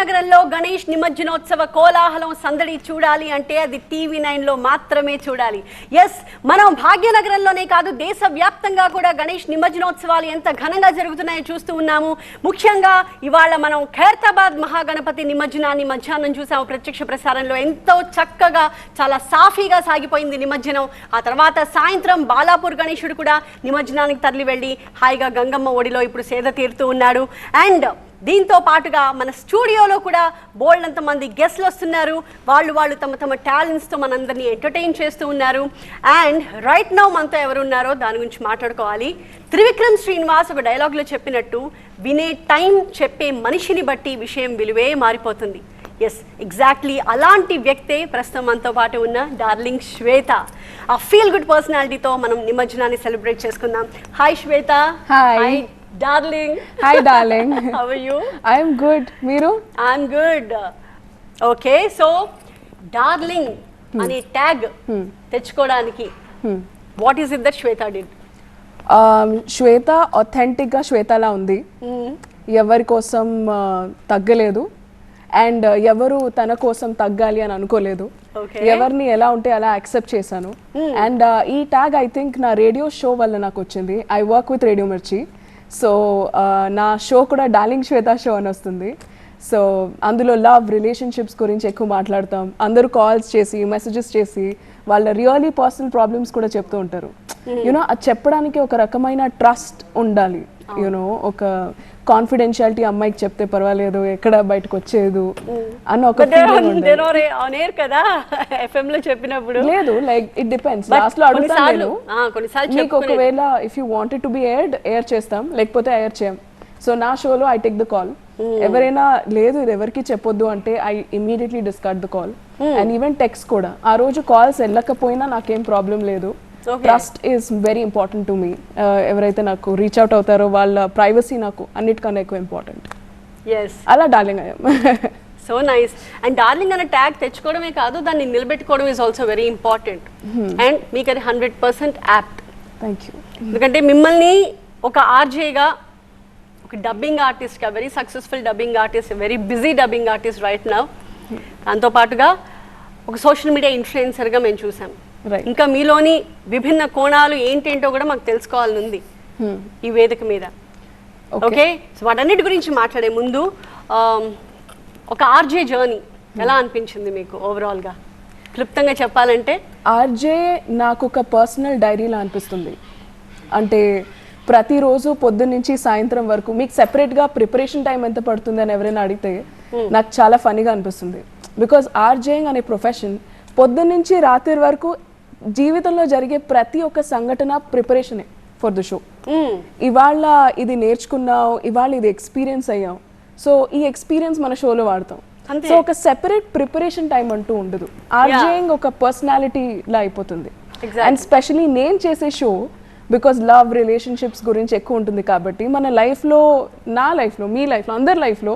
నగరంలో గణేష్ నిమజ్జనోత్సవ కోలాహలం సందడి చూడాలి అంటే అది TV9 లో మాత్రమే చూడాలి. ఎస్, మనం భాగ్యనగరంలోనే కాదు దేశవ్యాప్తంగా కూడా గణేష్ నిమజ్జనోత్సవాలు ఎంత ఘనంగా జరుగుతున్నాయో చూస్తూ ఉన్నాము. ముఖ్యంగా ఇవాళ మనం ఖైరతాబాద్ మహాగణపతి నిమజ్జనాన్ని మధ్యాహ్నం చూసాము ప్రత్యక్ష ప్రసారంలో. ఎంతో చక్కగా చాలా సాఫీగా సాగిపోయింది నిమజ్జనం. ఆ తర్వాత సాయంత్రం బాలాపూర్ గణేశుడు కూడా నిమజ్జనానికి తరలి వెళ్ళి హాయిగా గంగమ్మ ఒడిలో ఇప్పుడు సేద తీరుతూ ఉన్నాడు. అండ్ దీంతో పాటుగా మన స్టూడియోలో కూడా బోల్డంత మంది గెస్ట్లు వస్తున్నారు. వాళ్ళు తమ టాలెంట్స్తో మనందరినీ ఎంటర్టైన్ చేస్తూ ఉన్నారు. అండ్ రైట్ నౌ మనతో ఎవరున్నారో దాని గురించి మాట్లాడుకోవాలి. త్రివిక్రమ్ శ్రీనివాస్ ఒక డైలాగ్లో చెప్పినట్టు వినే టైం చెప్పే మనిషిని బట్టి విషయం విలువే మారిపోతుంది. ఎస్, ఎగ్జాక్ట్లీ అలాంటి వ్యక్తే ప్రస్తుతం మనతో పాటు ఉన్న డార్లింగ్ శ్వేత. ఆ ఫీల్ గుడ్ పర్సనాలిటీతో మనం నిమజ్జనాన్ని సెలబ్రేట్ చేసుకుందాం. Hi Shweta. Hi darling. Hi darling. How are you? I'm good. Meeru? I'm good. Okay, so darling అనే ట్యాగ్ తెచ్చుకోవడానికి what is it that Shweta did? Shweta authentic గా శ్వేతలా ఉంది. ఎవరి కోసం తగ్గలేదు అండ్ ఎవరు తన కోసం తగ్గాలి అని అనుకోలేదు. ఎవరిని ఎలా ఉంటే అలా యాక్సెప్ట్ చేశాను. అండ్ ఈ ట్యాగ్ ఐ థింక్ నా రేడియో షో వల్ల నాకు వచ్చింది. ఐ వర్క్ విత్ రేడియో మిర్చి. సో నా షో కూడా డార్లింగ్ శ్వేత షో అని వస్తుంది. సో అందులో లవ్ రిలేషన్షిప్స్ గురించి ఎక్కువ మాట్లాడతాం. అందరూ కాల్స్ చేసి మెసేజెస్ చేసి వాళ్ళ రియల్లీ పర్సనల్ ప్రాబ్లమ్స్ కూడా చెప్తూ ఉంటారు. యూనో అది చెప్పడానికి ఒక రకమైన ట్రస్ట్ ఉండాలి. యూనో ఒక కాన్ఫిడెన్షియాలిటీ అమ్మాయికి చెప్తే పర్వాలేదు ఎక్కడ బయటకు వచ్చేది అన్న ఒక లేదు. Like it depends. లాస్ట్ లో అడుగుతాను మీకు ఒకవేళ if you wanted to be air చేస్తాం లేకపోతే ఎయిర్ చేయం. సో నా షోలో ఐ టేక్ ద కాల్. ఎవరైనా లేదు ఇది ఎవరికి చెప్పొద్దు అంటే I immediately discard the call. And even text కూడా ఆ రోజు కాల్స్ వెళ్ళకపోయినా నాకేం ప్రాబ్లం లేదు. Trust is very important to me. ఎవరైతే నాకు రీచ్ అవుట్ అవుతారో వాళ్ళ ప్రైవసీ నాకు అన్నిటికన్నా ఎక్కువ ఇంపార్టెంట్. అలా డార్లింగ్ అయ్యాం. So nice. అండ్ డార్లింగ్ అనే ట్యాగ్ తెచ్చుకోవడమే కాదు దాన్ని నిలబెట్టుకోవడం is also very important. And మీకు అది 100% యాప్ట్. Thank you. ఎందుకంటే మిమ్మల్ని ఒక ఆర్జేగా ఒక డబ్బింగ్ ఆర్టిస్ట్గా very successful dubbing artist, very busy dubbing artist right now, దాంతోపాటుగా ఒక సోషల్ మీడియా ఇన్ఫ్లుయెన్సర్గా మేము చూసాం. ఇంకా మీలోని విభిన్న కోణాలు ఏంటేంటో కూడా మాకు తెలుసుకోవాలని ఉంది ఈ వేదిక మీద. ఓకే, సో వాటన్నిటి గురించి మాట్లాడే ముందు ఒక ఆర్జే జర్నీ ఎలా అనిపించింది మీకు ఓవరాల్గా క్లుప్తంగా చెప్పాలంటే? ఆర్జే నాకు ఒక పర్సనల్ డైరీలా అనిపిస్తుంది. అంటే ప్రతిరోజు పొద్దున్న నుంచి సాయంత్రం వరకు మీకు సెపరేట్గా ప్రిపరేషన్ టైం ఎంత పడుతుంది అని ఎవరైనా అడిగితే నాకు చాలా ఫనీగా అనిపిస్తుంది. బికాజ్ ఆర్జేయింగ్ అనే ప్రొఫెషన్ పొద్దున్న నుంచి రాత్రి వరకు జీవితంలో జరిగే ప్రతి ఒక్క సంఘటన ప్రిపరేషనే ఫర్ ద షో. ఇవాళ ఇది నేర్చుకున్నావు, ఇవాళ ఇది ఎక్స్పీరియన్స్ అయ్యాం, సో ఈ ఎక్స్పీరియన్స్ మన షోలో వాడతాం. సో ఒక సెపరేట్ ప్రిపరేషన్ టైం అంటూ ఉండదు. ఆర్జేయింగ్ ఒక పర్సనాలిటీ లా అయిపోతుంది. అండ్ స్పెషలీ నేను చేసే షో బికాజ్ లవ్ రిలేషన్షిప్స్ గురించి ఎక్కువ ఉంటుంది కాబట్టి మన లైఫ్లో, నా లైఫ్లో, మీ లైఫ్లో, అందరి లైఫ్లో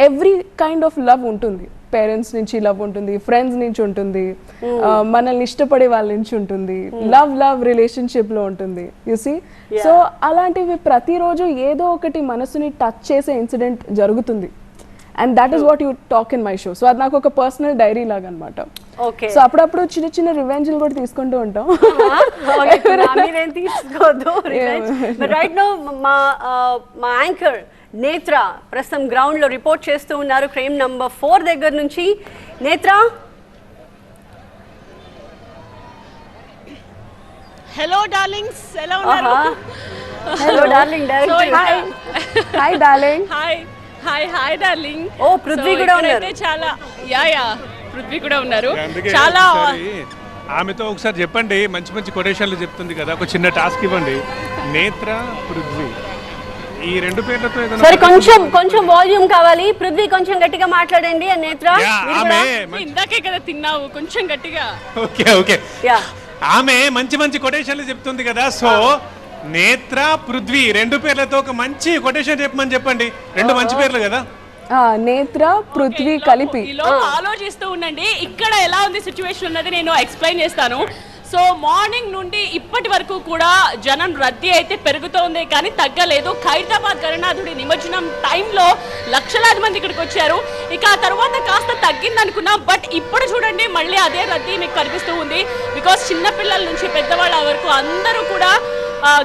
ఎవ్రీ కైండ్ ఆఫ్ లవ్ ఉంటుంది. పేరెంట్స్ నుంచి లవ్ ఉంటుంది, ఫ్రెండ్స్ నుంచి ఉంటుంది, మనల్ని ఇష్టపడే వాళ్ళ నుంచి ఉంటుంది, లవ్ రిలేషన్షిప్ లో ఉంటుంది. యు సీ, సో అలాంటివి ప్రతిరోజు ఏదో ఒకటి మనసుని టచ్ చేసే ఇన్సిడెంట్ జరుగుతుంది. And that is what you talk in my show. So అది నాకు ఒక పర్సనల్ డైరీ లాగా అనమాట. సో అప్పుడప్పుడు చిన్న చిన్న రివెంజ్లు కూడా తీసుకుంటూ ఉంటాం. రైట్ నౌ మా యాంకర్ నేత్ర ప్రస్తుతం గ్రౌండ్ లో రిపోర్ట్ చేస్తూ ఉన్నారు ఫ్రేమ్ నంబర్ 4 దగ్గర నుంచి. నేత్ర, హలో డార్లింగ్స్, ఎలా ఉన్నారు? Hello darling. Hi darling. Hi darling. ఓ పృథ్వీ కూడా ఉన్నారు. చాలా యా పృథ్వీ కూడా ఉన్నారు. చాలా ఆమెతో ఒకసారి చెప్పండి, మంచి మంచి కొటేషన్లు చెప్తుంది కదా, ఒక చిన్న టాస్క్ ఇవ్వండి. నేత్ర, పృథ్వీ ఈ రెండు పేర్లతో సరే కొంచెం వాల్యూమ్ కావాలి. పృథ్వీ కొంచెం గట్టిగా మాట్లాడండి. నేత్ర, ఇందాకే కదా తిన్నావు, కొంచెం గట్టిగా. ఓకే. ఆమె మంచి మంచి కొటేషన్లు చెప్తుంది కదా, సో నేత్ర, పృథ్వీ రెండు పేర్లతో ఒక మంచి కొటేషన్ చెప్పమని చెప్పండి. రెండు మంచి పేర్లు కదా. నేత్ర, పృథ్వీ కలిపి ఆలోచిస్తూ ఉండండి. ఇక్కడ ఎలా ఉంది సిచ్యువేషన్ ఉన్నది నేను ఎక్స్ప్లెయిన్ చేస్తాను. సో మార్నింగ్ నుండి ఇప్పటి వరకు కూడా జనం రద్దీ అయితే పెరుగుతోంది కానీ తగ్గలేదు. ఖైరతాబాద్ గణనాథుడి నిమజ్జనం టైంలో లక్షలాది మంది ఇక్కడికి వచ్చారు. ఇక ఆ తర్వాత కాస్త తగ్గింది అనుకున్నాం, బట్ ఇప్పుడు చూడండి మళ్ళీ అదే రద్దీ మీకు కనిపిస్తూ ఉంది. బికాస్ చిన్నపిల్లల నుంచి పెద్దవాళ్ళ వరకు అందరూ కూడా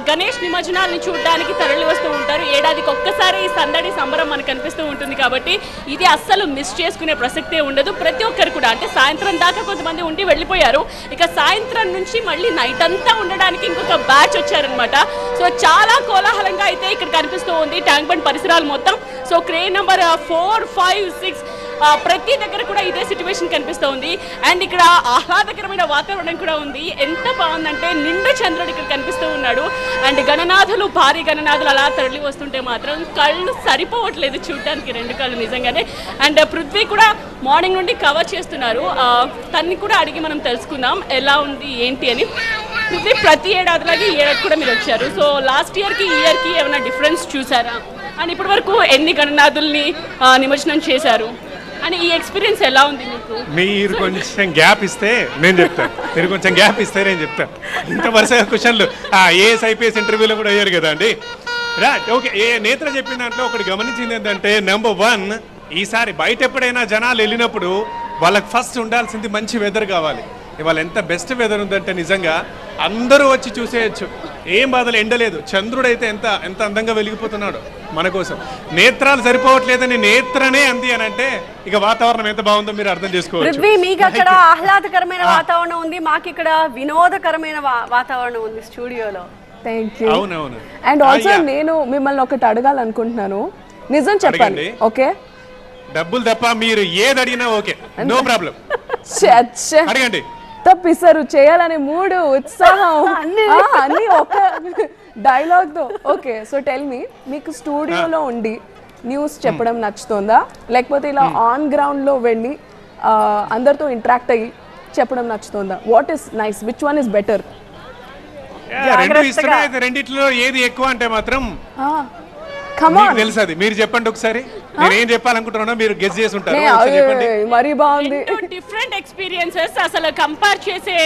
గణేష్ నిమజ్జనాన్ని చూడడానికి తరలి వస్తూ ఉంటారు. ఏడాదికి ఒక్కసారి ఈ సందడి సంబరం మనకు కనిపిస్తూ ఉంటుంది కాబట్టి ఇది అస్సలు మిస్ చేసుకునే ప్రసక్తే ఉండదు. ప్రతి ఒక్కరు కూడా అంటే సాయంత్రం దాకా కొంతమంది ఉండి వెళ్ళిపోయారు. ఇక సాయంత్రం నుంచి మళ్ళీ నైట్ అంతా ఉండడానికి ఇంకొక బ్యాచ్ వచ్చారనమాట. సో చాలా కోలాహలంగా అయితే ఇక్కడ కనిపిస్తూ ఉంది ట్యాంక్ బండ్ పరిసరాలు మొత్తం. సో క్రేన్ నెంబర్ 4, 5, 6 ప్రతి దగ్గర కూడా ఇదే సిచ్యువేషన్ కనిపిస్తూ ఉంది. అండ్ ఇక్కడ ఆహ్లాదకరమైన వాతావరణం కూడా ఉంది. ఎంత బాగుందంటే నిండు చంద్రుడు ఇక్కడ కనిపిస్తూ ఉన్నాడు. అండ్ గణనాథులు, భారీ గణనాథులు అలా తరలి వస్తుంటే మాత్రం కళ్ళు సరిపోవట్లేదు చూడడానికి, 2 కళ్ళు నిజంగానే. అండ్ పృథ్వీ కూడా మార్నింగ్ నుండి కవర్ చేస్తున్నారు. తన్ని కూడా అడిగి మనం తెలుసుకుందాం ఎలా ఉంది ఏంటి అని. పృథ్వీ, ప్రతి ఏడాదిలాగే ఈ ఏడాది కూడా మీరు వచ్చారు. సో లాస్ట్ ఇయర్కి ఈ ఇయర్కి ఏమైనా డిఫరెన్స్ చూసారా? అండ్ ఇప్పటి వరకు ఎన్ని గణనాథుల్ని నిమజ్జనం చేశారు అని ఈ ఎక్స్పీరియన్స్ ఎలా ఉంది మీకు? మీరు కొంచెం గ్యాప్ ఇస్తే నేను చెప్తాను, మీరు కొంచెం గ్యాప్ ఇస్తే నేను చెప్తాను. ఇంత వరుసగా క్వశ్చన్లు ఏఎస్ ఐపీఎస్ ఇంటర్వ్యూలో కూడా అయ్యారు కదా అండి. Right, okay. నేత్ర చెప్పిన దాంట్లో ఒకటి గమనించింది ఏంటంటే, నెంబర్ 1, ఈసారి బయట ఎప్పుడైనా జనాలు వెళ్ళినప్పుడు వాళ్ళకి ఫస్ట్ ఉండాల్సింది మంచి వెదర్ కావాలి. ఇవాళ ఎంత బెస్ట్ వెదర్ ఉందంటే నిజంగా అందరూ వచ్చి చూసేయచ్చు, ఏం బాధలు, ఎండలేదు. చంద్రుడు అయితే ఎంత ఎంత అందంగా వెలిగిపోతున్నాడు మన కోసం. నేత్రాలు సరిపోవట్లేదని నేత్రనే అంది అని అంటే ఇక వాతావరణం ఎంత బాగుందో మీరు అర్థం చేసుకోవచ్చు. పృథ్వీ, మీకు అక్కడ ఆహ్లాదకరమైన వాతావరణం ఉంది, మాకు ఇక్కడ వినోదకరమైన వాతావరణం ఉంది స్టూడియోలో. Thank you. అవునవును. అండ్ ఆల్సో నేను మిమ్మల్ని ఒకటి అడగాలనుకుంటున్నాను, నిజం చెప్పండి. ఓకే, డబ్బులు తప్ప మీరు ఏది అడిగినా ఓకే, నో ప్రాబ్లం. అడగండి. తప్పిస్తారు చేయాలనే మూడు, ఉత్సాహం అన్ని ఒక డైలాగ్ తో. ఓకే, సో టెల్ మీ, మీకు స్టూడియోలో ఉండి న్యూస్ చెప్పడం నచ్చుతుందా, లేకపోతే ఇలా ఆన్ గ్రౌండ్ లో వెళ్ళి అందరితో ఇంటరాక్ట్ అయ్యి చెప్పడం నచ్చుతుందా? What is nice, which one is better? రెండిట్లో ఏది ఎక్కువ అంటే మాత్రం తెలుసు, అది మీరు చెప్పండి ఒకసారి. నేను ఏం చెప్పాలనుకుంటున్నా మీరు గెస్ చేసి ఉంటారు. మరీ బాగుంది. డిఫరెంట్ ఎక్స్పీరియన్సెస్, అసలు కంపేర్ చేసే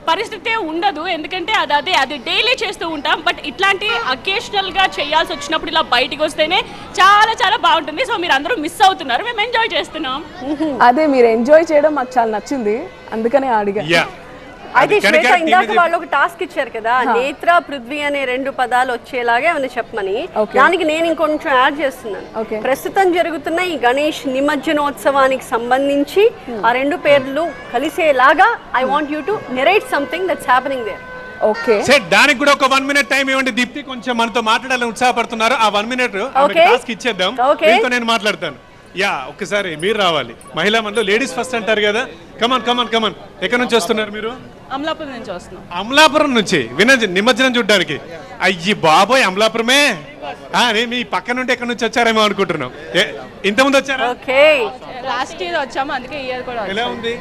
పరిస్థితే ఉండదు. ఎందుకంటే అది డైలీ చేస్తూ ఉంటాం, బట్ ఇట్లాంటి అకేషనల్ గా చేయాల్సి వచ్చినప్పుడు ఇలా బయటికి వస్తేనే చాలా చాలా బాగుంటుంది. సో మీరు అందరూ మిస్ అవుతున్నారు, మేము ఎంజాయ్ చేస్తున్నాం. అదే, మీరు ఎంజాయ్ చేయడం మాకు చాలా నచ్చింది, అందుకనే అడిగా. అయితే శ్వేత, ఇందాక వాళ్ళు ఒక టాస్క్ ఇచ్చారు కదా, నేత్ర, పృథ్వీ అనే 2 పదాలు వచ్చేలాగా ఏమైనా చెప్పమని. దానికి నేను ఇంకొంచెం యాడ్ చేస్తున్నాను. ప్రస్తుతం జరుగుతున్న ఈ గణేష్ నిమజ్జనోత్సవానికి సంబంధించి ఆ 2 పేర్లు కలిసేలాగా I want you to narrate something that's happening there. Okay, దానికి కూడా ఒక 1 minute టైం ఇవ్వండి. దీప్తి కొంచెం మనతో మాట్లాడాలని ఉత్సాహపడుతున్నారు. ఆ 1 minute టాస్క్ ఇచ్చేద్దాం, దీంతో నేను మాట్లాడతాను. ఒక్కసారి మీరు రావాలి. మహిళా మండలి, లేడీస్ ఫస్ట్ అంటారు కదా. కమాన్ కమాన్ కమాన్. ఎక్కడి నుంచి వస్తున్నారు మీరు? అమలాపురం నుంచి వస్తున్నాం. అమలాపురం నుంచి నిమజ్జనం చూడడానికి? అయ్యి బాబోయ్, అమలాపురమే. మీ పక్క నుండి ఎక్కడి నుంచి వచ్చారేమో అనుకుంటున్నాం. ఇంతకుముందు వచ్చారా? లాస్ట్ ఇయర్ వచ్చాము, అందుకే ఈ ఇయర్ కూడా. ఎలా ఉంది?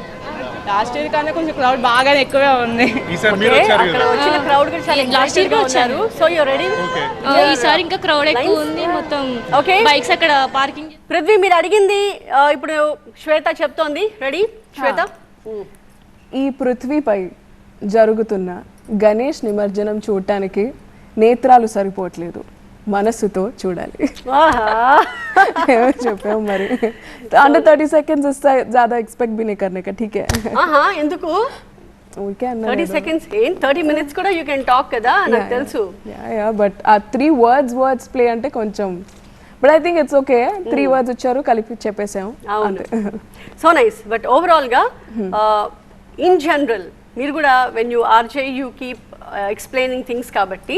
లాస్ట్ ఇయర్ కన్నా కొంచెం క్రౌడ్ బాగానే ఎక్కువే ఉంది. ఈసారి మీరు వచ్చారు కదా. వచ్చిన క్రౌడ్ కూడా చాలా లాస్ట్ ఇయర్ వచ్చారు. So you are ready? ఈసారి ఇంకా క్రౌడ్ ఎక్కువ ఉంది, మొత్తం బైక్స్ అక్కడ పార్కింగ్. పృథ్వీ, మీరు అడిగింది ఇప్పుడు శ్వేత చెప్తోంది. రెడీ శ్వేత? ఈ పృథ్వీపై జరుగుతున్న గణేష్ నిమజ్జనం చూడటానికి నేత్రాలు సరిపోవట్లేదు, మనస్సుతో చూడాలి. చెప్పాము మరి. अंडर 30 seconds इससे ज्यादा एक्सपेक्ट भी नहीं करने का, ठीक है? ఎందుకు 30 seconds? 30 minutes కూడా యూ కెన్ టాక్ కదా, నాకు తెలుసు. బట్ ఆ 3 words ప్లే అంటే కొంచెం, but I think it's okay. 3 words వచ్చారు, కలిపి చెప్పేసాం. So nice. బట్ ఓవరాల్ గా ఇన్ జనరల్ మీరు కూడా when you RJ you keep explaining things కాబట్టి,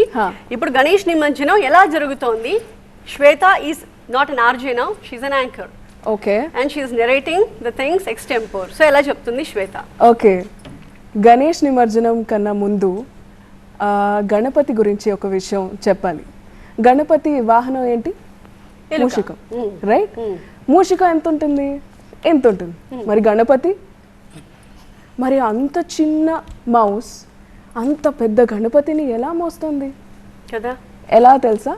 ఇప్పుడు గణేష్ నిమజ్జనం ఎలా జరుగుతోంది? Shweta is not an RJ now, she is an anchor. Okay, and she is narrating the things extempore. So ఎలా చెప్తుంది శ్వేత? ఓకే, గణేష్ నిమజ్జనం కన్నా ముందు గణపతి గురించి ఒక విషయం చెప్పాలి. గణపతి వాహనం ఏంటి? మూషికం, రైట్? మూషికం ఎంత ఉంటుంది? ఎంత ఉంటుంది. మరి గణపతి, మరి అంత చిన్న మౌస్ అంత పెద్ద గణపతిని ఎలా మోస్తుంది కదా? ఎలా తెలుసా?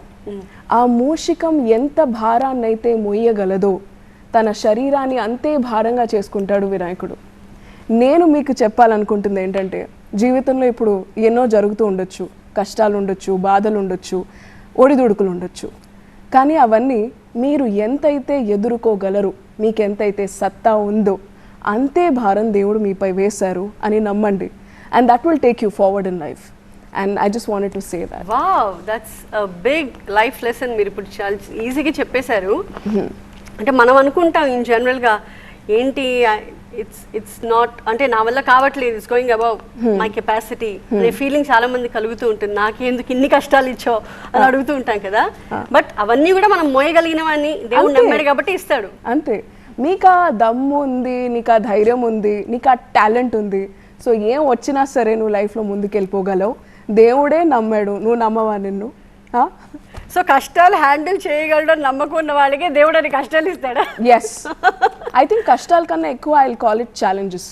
ఆ మూషికం ఎంత భారాన్నైతే మోయగలదో తన శరీరాన్ని అంతే భారంగా చేసుకుంటాడు వినాయకుడు. నేను మీకు చెప్పాలనుకుంటుంది ఏంటంటే జీవితంలో ఇప్పుడు ఎన్నో జరుగుతూ ఉండొచ్చు, కష్టాలు ఉండొచ్చు, బాధలు ఉండొచ్చు, ఒడిదుడుకులు ఉండొచ్చు. కానీ అవన్నీ మీరు ఎంతైతే ఎదుర్కోగలరు, మీకు ఎంతైతే సత్తా ఉందో అంతే భారం దేవుడు మీపై వేశారు అని నమ్మండి. And that will take you forward in life. And I just wanted to say that. Wow, that's a big life lesson. మీరు ఇప్పుడు చాలా ఈజీగా చెప్పేశారు. అంటే మనం అనుకుంటాం ఇన్ జనరల్గా ఏంటి ఇట్స్ నాట్, అంటే నా వల్ల కావట్లేదు, it's going above my capacity అనే ఫీలింగ్ చాలా మంది కలుగుతూ ఉంటుంది. నాకెందుకు ఇన్ని కష్టాలు ఇచ్చో అని అడుగుతూ ఉంటాం కదా. బట్ అవన్నీ కూడా మనం మోయగలిగినవన్నీ దేవుడు నమ్మాడు కాబట్టి ఇస్తాడు. అంతే. మీకు ఆ దమ్ము ఉంది, నీకు ఆ ధైర్యం ఉంది, నీకు ఆ టాలెంట్ ఉంది. సో ఏం వచ్చినా సరే నువ్వు లైఫ్లో ముందుకు వెళ్ళిపోగలవు. దేవుడే నమ్మాడు, నువ్వు నమ్మవా నిన్ను? సో కష్టాలు హ్యాండిల్ చేయగలడు నమ్మకం ఉన్న వాళ్ళకే దేవుడు అని కష్టాలు ఇస్తాడా? ఎస్, ఐ థింక్ కష్టాల కన్నా ఎక్కువ I will call it challenges.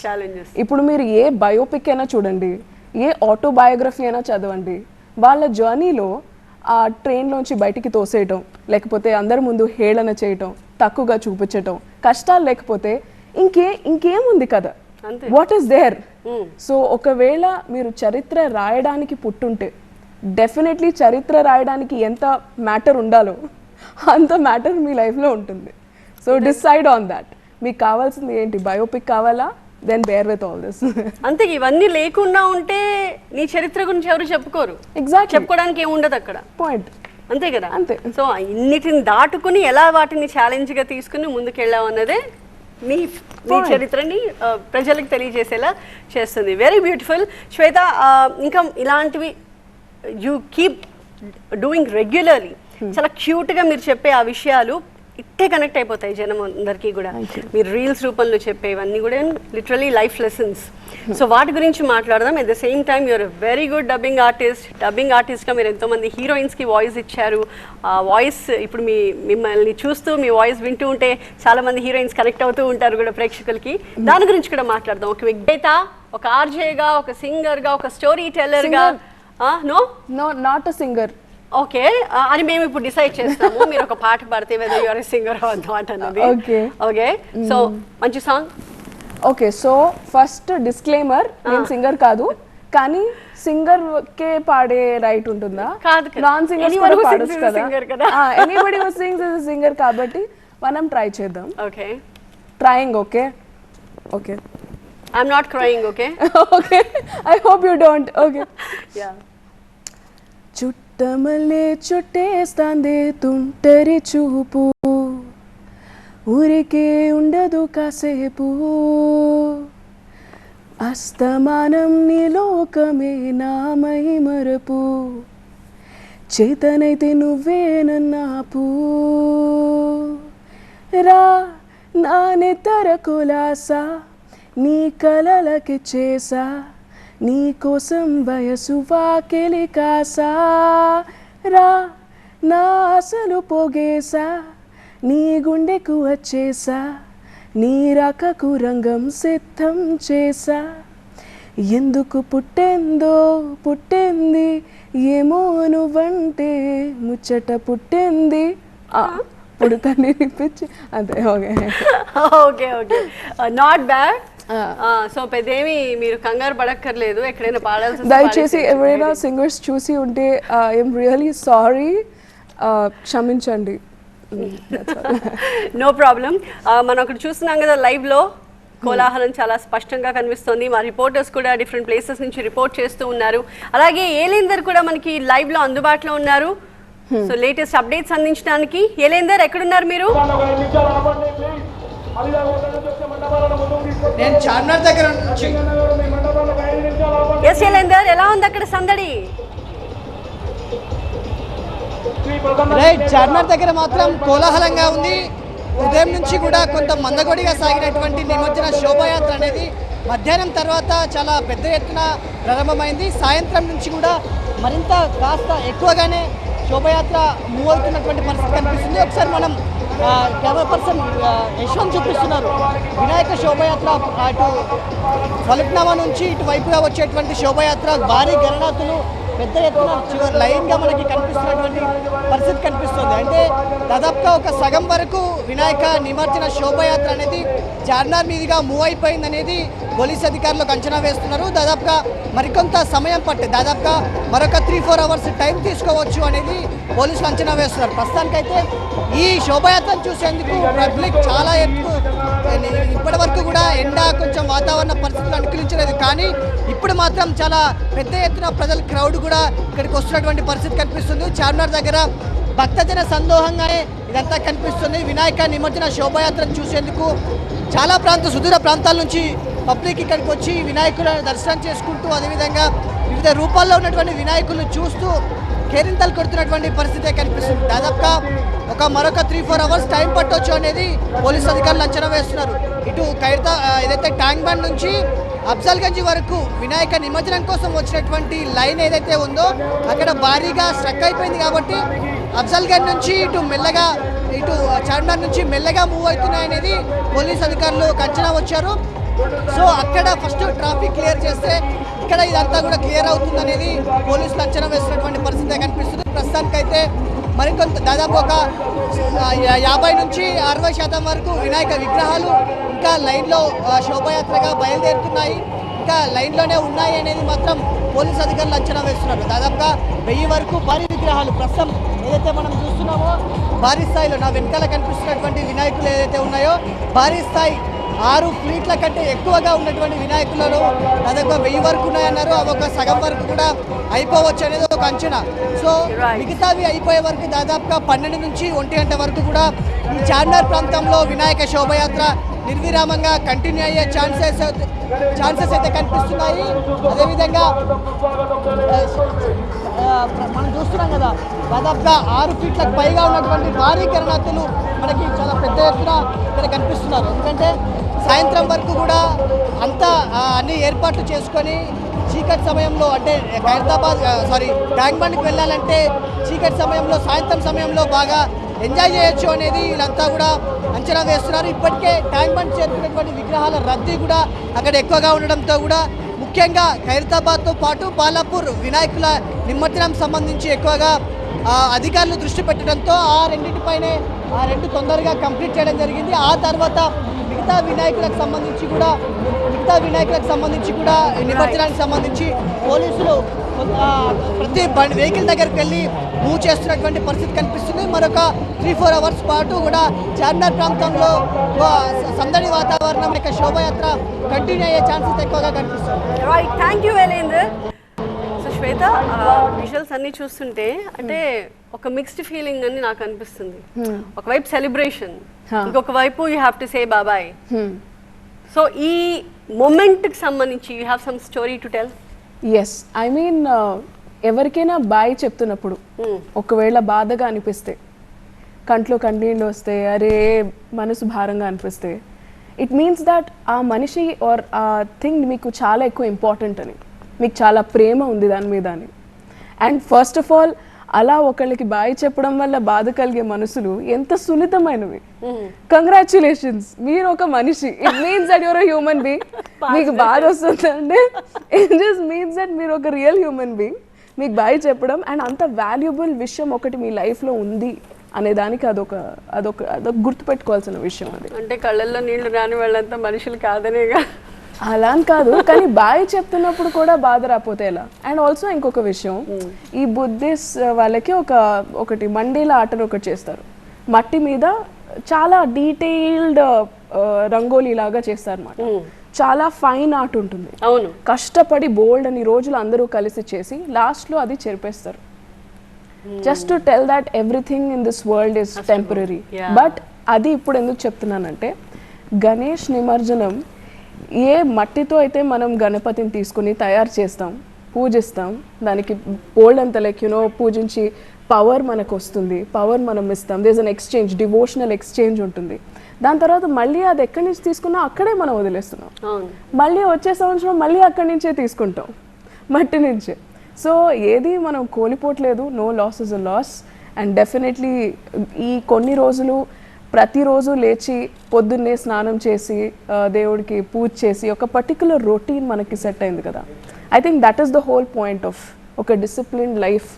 ఇప్పుడు మీరు ఏ బయోపిక్ అయినా చూడండి, ఏ ఆటోబయోగ్రఫీ అయినా చదవండి, వాళ్ళ జర్నీలో ఆ ట్రైన్లోంచి బయటికి తోసేయటం, లేకపోతే అందరి ముందు హేళన చేయటం, తక్కువగా చూపించటం, కష్టాలు లేకపోతే ఇంకేముంది కదా? What is there? సో ఒకవేళ మీరు చరిత్ర రాయడానికి పుట్టుంటే డెఫినెట్లీ చరిత్ర రాయడానికి ఎంత మ్యాటర్ ఉండాలో అంత మ్యాటర్ మీ లైఫ్లో ఉంటుంది. So decide on that. మీకు కావాల్సింది ఏంటి? బయోపిక్ కావాలా? Then bear with all this. అంతే, ఇవన్నీ లేకుండా ఉంటే నీ చరిత్ర గురించి ఎవరు చెప్పుకోరు. ఎగ్జాక్ట్, చెప్పుకోవడానికి ఏముండదు అక్కడ. పాయింట్ అంతే కదా. అంతే. సో ఇన్నిటిని దాటుకుని ఎలా వాటిని ఛాలెంజ్గా తీసుకుని ముందుకెళ్ళావు అన్నదే మీ చరిత్రని ప్రజలకు తెలియజేసేలా చేస్తుంది. వెరీ బ్యూటిఫుల్ శ్వేత. ఇంకా ఇలాంటివి యూ కీప్ డూయింగ్ రెగ్యులర్లీ. చాలా క్యూట్గా మీరు చెప్పే ఆ విషయాలు ఇట్టే కనెక్ట్ అయిపోతాయి జనం అందరికీ కూడా. మీరు రీల్స్ రూపంలో చెప్పేవన్నీ కూడా లిటరలీ లైఫ్ లెసన్స్. సో వాటి గురించి మాట్లాడదాం. At the same time you're very good dubbing artist. Dubbing ఆర్టిస్ట్గా మీరు ఎంతోమంది హీరోయిన్స్కి వాయిస్ ఇచ్చారు. ఆ వాయిస్ ఇప్పుడు మిమ్మల్ని చూస్తూ మీ వాయిస్ వింటూ ఉంటే చాలామంది హీరోయిన్స్ కనెక్ట్ అవుతూ ఉంటారు కూడా ప్రేక్షకులకి. దాని గురించి కూడా మాట్లాడదాం. ఒక విజ్ఞత, ఒక ఆర్జేగా, ఒక సింగర్గా, ఒక స్టోరీ టెల్లర్గా. No no not a singer. Okay, అని మేము ఇప్పుడు డిసైడ్ చేస్తాము. మీరు ఒక పాట పాడితే whether you are a singer or not అన్నది. ఓకే ఓకే, సో మంచి song. Okay, so first disclaimer, నేను సింగర్ కాదు, కానీ సింగర్ కే పాడే రైట్ ఉంటుందా? కాదు, నాన్ సింగర్స్ కూడా పాడొచ్చు కదా. Anybody who sings is a singer కాబట్టి మనం ట్రై చేద్దాం. Okay, trying. Okay okay, I'm not crying. Okay okay, I hope you don't. Okay, yeah. చుట్టమల్లే చుట్టేస్తాందే తుంటరి చూపు, ఊరికే ఉండదు కాసేపు, అస్తమానం నీ లోకమే నామై మరపు, చేతనైతే నువ్వే నన్నాపు, రా నానెత్తర కులాసా నీ కలలకి చేసా, నీ కోసం వయసు వాకిలి కాసా, రా నా ఆశలు పోగేసా, నీ గుండెకు వచ్చేసా, నీ రాకకు రంగం సిద్ధం చేసా, ఎందుకు పుట్టేందో పుట్టింది ఏమో నువ్వంటే ముచ్చట పుట్టింది, పుడతాన్ని నిప్పించి అంతే. Okay okay okay, not bad. So పెద్దేమి మీరు కంగారు పడక్కర్లేదు. ఎక్కడైనా పాడాల్సి దయచేసి ఎవరైనా సింగర్స్ చూసి ఉంటే ఐఎమ్ రియలీ సారీ, క్షమించండి. No problem. మనం అక్కడ చూస్తున్నాం కదా లైవ్లో కోలాహలం చాలా స్పష్టంగా కనిపిస్తుంది. మా రిపోర్టర్స్ కూడా డిఫరెంట్ ప్లేసెస్ నుంచి రిపోర్ట్ చేస్తూ ఉన్నారు. అలాగే ఏలేందర్ కూడా మనకి లైవ్లో అందుబాటులో ఉన్నారు. సో లేటెస్ట్ అప్డేట్స్ అందించడానికి. ఏలేందర్ ఎక్కడున్నారు మీరు? నేను చార్మినార్ దగ్గర నుంచి. ఎస్ ఏలేందర్, ఎలా ఉంది అక్కడ సందడి? రైట్, చార్మినార్ దగ్గర మాత్రం కోలాహలంగా ఉంది. ఉదయం నుంచి కూడా కొంత మందకొడిగా సాగినటువంటి నిమజ్జన శోభాయాత్ర అనేది మధ్యాహ్నం తర్వాత చాలా పెద్ద ఎత్తున ప్రారంభమైంది. సాయంత్రం నుంచి కూడా మరింత కాస్త ఎక్కువగానే శోభాయాత్ర మూవ్ అవుతున్నటువంటి పరిస్థితి కనిపిస్తుంది. ఒకసారి మనం కెమెరా పర్సన్ యశ్వంత్ చూపిస్తున్నారు. వినాయక శోభయాత్ర అటు ఫలక్నామా నుంచి ఇటువైపుగా వచ్చేటువంటి శోభయాత్ర భారీ గణనాథులు పెద్ద ఎత్తున చివరి లైన్గా మనకి కనిపిస్తున్నటువంటి పరిస్థితి కనిపిస్తుంది. అంటే దాదాపుగా ఒక సగం వరకు వినాయక నిమజ్జన శోభయాత్ర అనేది చార్మినార్ మీదుగా మూవ్ అయిపోయింది అనేది పోలీస్ అధికారులకు అంచనా వేస్తున్నారు. దాదాపుగా మరికొంత సమయం పట్టే దాదాపుగా మరొక 3-4 అవర్స్ టైం తీసుకోవచ్చు అనేది పోలీసులు అంచనా వేస్తున్నారు. ప్రస్తుతానికైతే ఈ శోభయాత్రను చూసేందుకు పబ్లిక్ చాలా ఇప్పటి వరకు కూడా ఎండ కొంచెం వాతావరణ పరిస్థితులు అనుకూలించలేదు, కానీ ఇప్పుడు మాత్రం చాలా పెద్ద ఎత్తున ప్రజల క్రౌడ్ కూడా ఇక్కడికి వస్తున్నటువంటి పరిస్థితి కనిపిస్తుంది. చార్మినార్ దగ్గర భక్తజన సందోహంగానే ఇదంతా కనిపిస్తుంది. వినాయక నిమజ్జన శోభయాత్రను చూసేందుకు చాలా సుదూర ప్రాంతాల నుంచి పబ్లిక్ ఇక్కడికి వచ్చి వినాయకులను దర్శనం చేసుకుంటూ అదేవిధంగా వివిధ రూపాల్లో ఉన్నటువంటి వినాయకులను చూస్తూ కేరింతలు కొడుతున్నటువంటి పరిస్థితే కనిపిస్తుంది. దాదాపుగా మరొక 3-4 అవర్స్ టైం పట్టొచ్చు అనేది పోలీసు అధికారులు అంచనా వేస్తున్నారు. ఇటు ఏదైతే ట్యాంక్ బండ్ నుంచి అఫ్జల్గంజ్ వరకు వినాయక నిమజ్జనం కోసం వచ్చినటువంటి లైన్ ఏదైతే ఉందో అక్కడ భారీగా స్ట్రక్ అయిపోయింది. కాబట్టి అఫ్జల్గంజ్ నుంచి ఇటు చార్మినార్ నుంచి మెల్లగా మూవ్ అవుతున్నాయనేది పోలీసు అధికారులు అంచనా వచ్చారు. సో అక్కడ ఫస్ట్ ట్రాఫిక్ క్లియర్ చేస్తే ఇక్కడ ఇదంతా కూడా క్లియర్ అవుతుంది అనేది పోలీసులు అంచనా వేస్తున్నటువంటి పరిస్థితి కనిపిస్తుంది. ప్రస్తుతానికైతే మరికొంత దాదాపు ఒక 50 నుంచి 60% వరకు వినాయక విగ్రహాలు ఇంకా లైన్లో శోభయాత్రగా బయలుదేరుతున్నాయి, ఇంకా లైన్లోనే ఉన్నాయి అనేది మాత్రం పోలీసు అధికారులు అంచనా వేస్తున్నారు. దాదాపుగా 1000 వరకు భారీ విగ్రహాలు ప్రస్తుతం ఏదైతే మనం చూస్తున్నామో భారీ స్థాయిలో నా వెనకాల కనిపిస్తున్నటువంటి వినాయకులు ఏదైతే ఉన్నాయో భారీ స్థాయి 6 ఫ్లీట్ల కంటే ఎక్కువగా ఉన్నటువంటి వినాయకులను దాదాపు 1000 వరకు ఉన్నాయన్నారు. అవి ఒక సగం వరకు కూడా అయిపోవచ్చు అనేది ఒక అంచనా. సో మిగతావి అయిపోయే వరకు దాదాపుగా 12 నుంచి 1 గంట వరకు కూడా ఈ చార్మినార్ ప్రాంతంలో వినాయక శోభయాత్ర నిర్విరామంగా కంటిన్యూ అయ్యే ఛాన్సెస్ అయితే కనిపిస్తున్నాయి. అదేవిధంగా మనం చూస్తున్నాం కదా దాదాపుగా 6 ఫీట్లకు పైగా ఉన్నటువంటి భారీ గణనాథులు మనకి చాలా పెద్ద ఎత్తున ఇక్కడ కనిపిస్తున్నారు. ఎందుకంటే సాయంత్రం వరకు కూడా అంతా అన్ని ఏర్పాట్లు చేసుకొని చీకటి సమయంలో అంటే ట్యాంక్ బండ్కి వెళ్ళాలంటే చీకటి సమయంలో సాయంత్రం సమయంలో బాగా ఎంజాయ్ చేయొచ్చు అనేది వీళ్ళంతా కూడా అంచనా వేస్తున్నారు. ఇప్పటికే ట్యాంక్ బండ్ చేరుకున్నటువంటి విగ్రహాల రద్దీ కూడా అక్కడ ఎక్కువగా ఉండడంతో కూడా ముఖ్యంగా ఖైరతాబాద్తో పాటు బాలాపూర్ వినాయకుల నిమజ్జనం సంబంధించి ఎక్కువగా అధికారులు దృష్టి పెట్టడంతో ఆ రెండు తొందరగా కంప్లీట్ చేయడం జరిగింది. ఆ తర్వాత మిగతా వినాయకులకు సంబంధించి కూడా నిమజ్జనానికి సంబంధించి పోలీసులు ప్రతి వెహికల్ దగ్గరికి వెళ్ళి మూవ్ చేస్తున్నటువంటి పరిస్థితి కనిపిస్తుంది. మరొక 3-4 అవర్స్ పాటు కూడా చార్మినార్ ప్రాంతంలో సందడి వాతావరణం యొక్క శోభయాత్ర కంటిన్యూ అయ్యే ఛాన్సెస్ ఎక్కువగా కనిపిస్తుంది. Right, thank you Velender. So Shweta, visuals అన్ని చూస్తుంటే అంటే ఒక మిక్స్డ్ ఫీలింగ్ అని నాకు అనిపిస్తుంది. ఒకవైపు సెలబ్రేషన్, ఇంకొక వైపు యూ హ్యావ్ టు సే బాబాయ్. సో ఈ మూమెంట్కి సంబంధించి you have some story to tell. Yes, I mean ఎవరికైనా బాయ్ చెప్తున్నప్పుడు ఒకవేళ బాధగా అనిపిస్తే, కంట్లో కన్నీళ్ళు వస్తే, అరే మనసు భారంగా అనిపిస్తే, ఇట్ మీన్స్ దట్ ఆ మనిషి ఆర్ ఆ థింగ్ మీకు చాలా ఎక్కువ ఇంపార్టెంట్ అని, మీకు చాలా ప్రేమ ఉంది దాని మీద అని. అండ్ ఫస్ట్ ఆఫ్ ఆల్ అలా ఒకళ్ళకి బాయ్ చెప్పడం వల్ల బాధ కలిగే మనసులు ఎంత సున్నితమైనవి. కంగ్రాచులేషన్స్, మీరు ఒక మనిషి. It means that your human being. మీకు బాధ వస్తుందంటే ఇట్ జస్ట్ మీన్స్ దట్ మీరు ఒక రియల్ హ్యూమన్ బీయింగ్. మీకు బాయ్ చెప్పడం అండ్ అంత వాల్యుబుల్ విషయం ఒకటి మీ లైఫ్లో ఉంది అనే దానికి అదొక గుర్తుపెట్టుకోవాల్సిన విషయం. అది అంటే కళ్ళల్లో నీళ్లు రాని వాళ్ళంతా మనుషులు కాదనేగా. అలా అని కాదు, కానీ బాయ్ చెప్తున్నప్పుడు కూడా బాధ రాకపోతే ఎలా. అండ్ ఆల్సో ఇంకొక విషయం, ఈ బుద్ధిస్ట్ వాళ్ళకి ఒకటి మండీల ఆటను ఒకటి చేస్తారు. మట్టి మీద చాలా డీటెయిల్డ్ రంగోలీ లాగా చేస్తారు అన్నమాట. చాలా ఫైన్ ఆర్ట్ ఉంటుంది. అవును, కష్టపడి బోల్డ్ అని రోజులు అందరూ కలిసి చేసి లాస్ట్లో అది చెరిపేస్తారు. Just to tell that everything in this world is temporary. But అది ఇప్పుడు ఎందుకు చెప్తున్నానంటే, గణేష్ నిమజ్జనం ఏ మట్టితో అయితే మనం గణపతిని తీసుకుని తయారు చేస్తాం, పూజిస్తాం, దానికి బోల్డ్ అంత పూజించి పవర్ మనకు వస్తుంది, పవర్ మనం ఇస్తాం. There is an exchange, devotional exchange ఉంటుంది. దాని తర్వాత మళ్ళీ అది ఎక్కడి నుంచి తీసుకున్నా అక్కడే మనం వదిలేస్తున్నాం. మళ్ళీ వచ్చే సంవత్సరం మళ్ళీ అక్కడి నుంచే తీసుకుంటాం, మట్టి నుంచే. సో ఏది మనం కోల్పోవట్లేదు. No loss is a loss. And definitely ఈ కొన్ని రోజులు ప్రతిరోజు లేచి పొద్దున్నే స్నానం చేసి దేవుడికి పూజ చేసి ఒక పర్టికులర్ రొటీన్ మనకి సెట్ అయింది కదా. I think that is the whole point of ఒక డిసిప్లిన్డ్ లైఫ్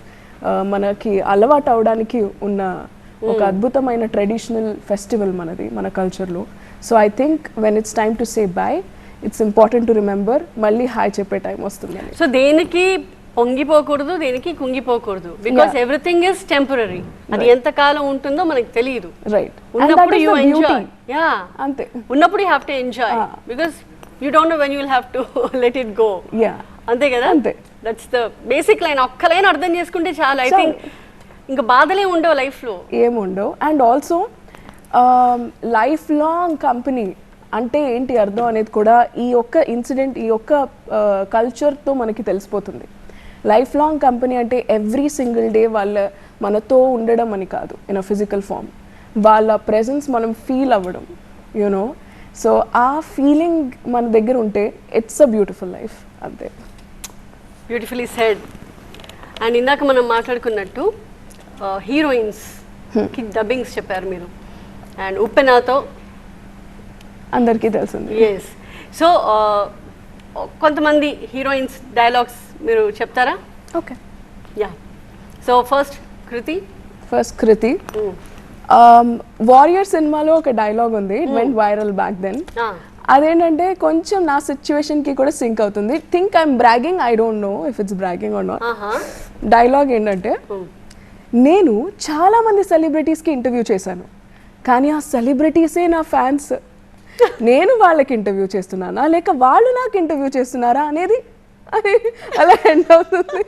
మనకి అలవాటు అవడానికి ఉన్న ఒక అద్భుతమైన ట్రెడిషనల్ ఫెస్టివల్ మనది, మన కల్చర్లో. So I think when it's time to say bye, it's important to remember మళ్ళీ హాయ్ చెప్పే టైం వస్తుందని. సో దేనికి పొంగిపోకూడదు, దేనికి కుంగిపోకూడదు, బికాస్ ఎవ్రీథింగ్ ఇస్ టెంపరరీ. అది ఎంత కాలం ఉంటుందో మనకు తెలియదు. రైట్, ఉన్నప్పుడు యూ ఎంజాయ్. యా, అంతే. ఉన్నప్పుడు you have to enjoy because you don't know when you will have to let it go. Yeah, అంతే కదా, అంతే. That's the basic line. ఒక్క లైన్ అర్థం చేసుకుంటే చాలా. ఐ థింక్ ఇంకా బాధలే ఉండవు లైఫ్లో, ఏముండవు. And also life long company అంటే ఏంటి అర్థం అనేది కూడా ఈ ఒక్క ఇన్సిడెంట్, ఈ ఒక్క కల్చర్తో మనకి తెలిసిపోతుంది. లైఫ్ లాంగ్ కంపెనీ అంటే ఎవ్రీ సింగిల్ డే వాళ్ళ మనతో ఉండడం అని కాదు, ఇన్ అ ఫిజికల్ ఫామ్. వాళ్ళ ప్రెజెన్స్ మనం ఫీల్ అవ్వడం, యూనో. సో ఆ ఫీలింగ్ మన దగ్గర ఉంటే ఇట్స్ అ బ్యూటిఫుల్ లైఫ్, అంతే. Beautifully said. అండ్ ఇందాక మనం మాట్లాడుకున్నట్టు హీరోయిన్స్కి డబ్బింగ్స్ చెప్పారు మీరు, అండ్ ఉప్పెనతో అందరికీ తెలిసింది. ఎస్. సో కొంతమంది హీరోయిన్స్ డైలాగ్స్ మీరు చెప్తారా? Okay. Ya. So first Kriti. Warrior సినిమాలో ఒక డైలాగ్ ఉంది, it went viral back then. అదేంటంటే కొంచెం నా సిచ్యువేషన్కి కూడా సింక్ అవుతుంది. Think I'm bragging, I don't know if it's bragging or not. Dialogue ఏంటంటే, నేను చాలా మంది సెలబ్రిటీస్కి ఇంటర్వ్యూ చేశాను, కానీ ఆ సెలబ్రిటీసే నా ఫ్యాన్స్. నేను వాళ్ళకి ఇంటర్వ్యూ చేస్తున్నానా లేక వాళ్ళు నాకు ఇంటర్వ్యూ చేస్తున్నారా అనేది అలా ఎండ్ అవుతుంది.